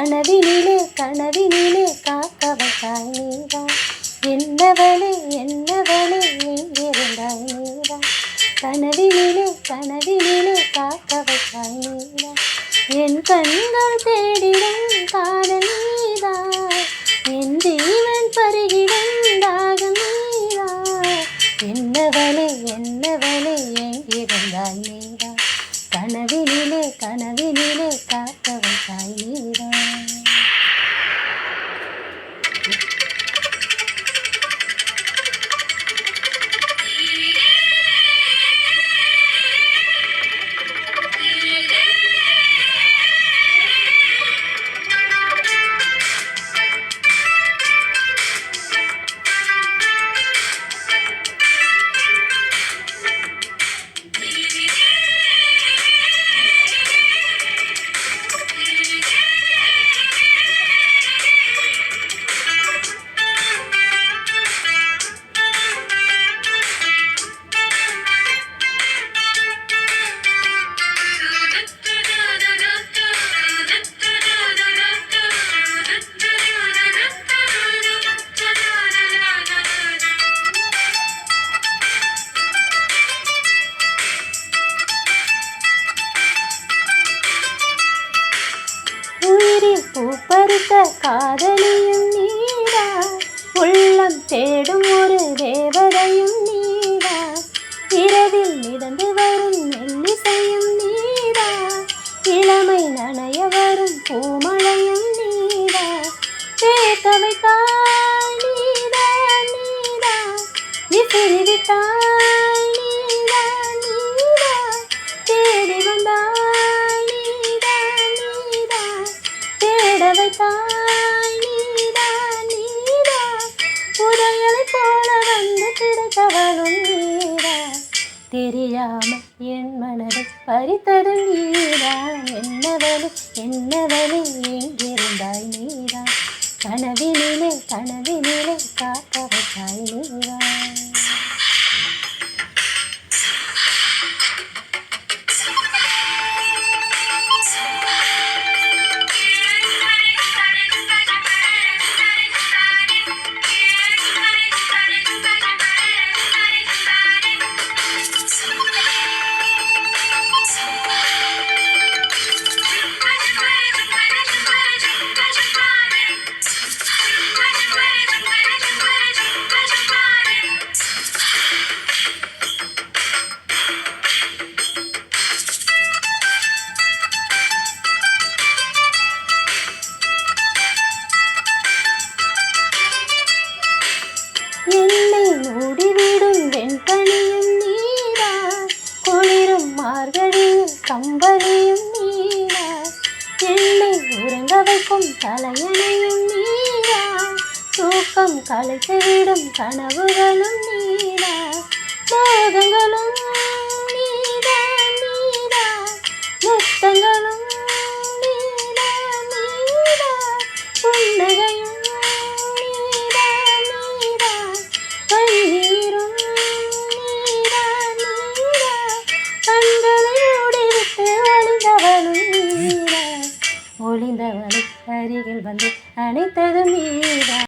கனவினிலே கனவினிலே காக்க வைத்தாய் நீதான். என்னவளே என்னவளே எங்கிருந்தாய் நீதான். கனவினிலே கனவினிலே காக்க வைத்தாய் நீதான். என் கண்கள் தேடிடும் காதல் நீதான். என் ஜீவன் பருகிடும் தாகம் நீதான். என்னவளே என்னவளே எங்கிருந்தாய் நீதான். கனவினிலே கனவினிலே காக்க வைத்தாய் நீதான். உயிரில் பூப்பறித்த காதலியும் நீரா. உள்ளம் தேடும் ஒரு தேவதையும் நீரா. இரவில் மிதந்து வரும் மெல்லிசையும் நீரா. இளமை நனைய வரும் பூமழையும் நீரா. கேட்க வைத்தாய் நீரா நீரா. விசிறிவிட்டாய் நீரா நீரா. தேடி வந்தாய் நீரா நீரா. தேட வைத்தாய் நீரா நீரா. புதையலைப் போல வந்து கிடைத்தவளும் நீரா. தெரியாமல் என் மனதை பறித்ததும் நீரா. என்னவளே என்னவளே எங்கிருந்தாய் நீரா. கனவினிலே கனவினிலே காக்க வைத்தாய் நீரா. என்னை மூடிவிடும் வெண்பனியும் நீரா. குளிரும் மார்கழியும் கம்பளியும் நீரா. என்னை உறங்க வைக்கும் தலையணையும் நீரா. தூக்கம் கலைத்துவிடும் கனவுகளும் நீரா. மோகங்களும் நீரா நீரா. முத்தங்களும் நீரா நீரா. புன்னகையும் ஒளிந்தவளை அருகில் வந்து அணைத்ததும் நீரா.